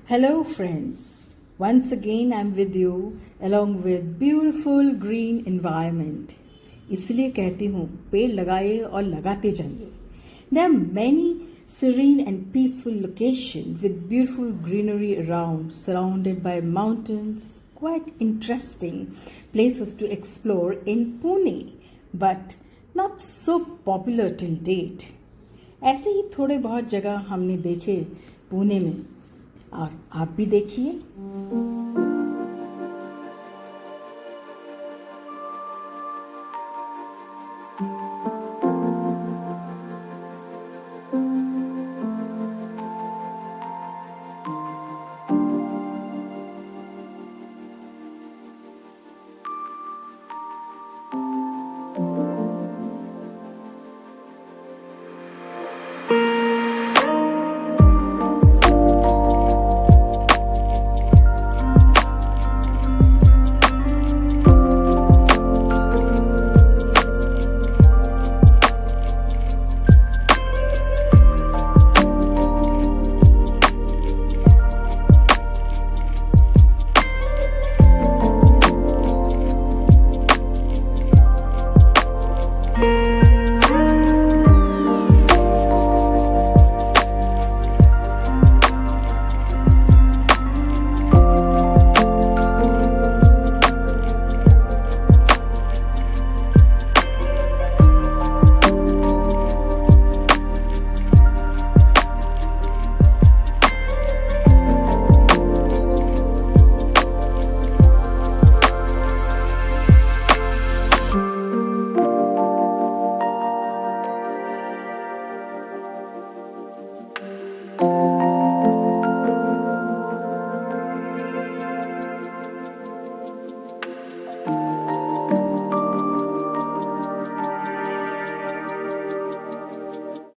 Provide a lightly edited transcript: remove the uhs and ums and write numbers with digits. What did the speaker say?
Hello friends. Once again I'm with you along with beautiful green environment. इसलिए कहती हूँ पेड़ लगाइए और लगाते जाइए. There are many serene and peaceful locations with beautiful greenery around, surrounded by mountains, quite interesting places to explore in Pune, but not so popular till date. ऐसे ही थोड़े बहुत जगह हमने देखे पुणे में और आप भी देखिए.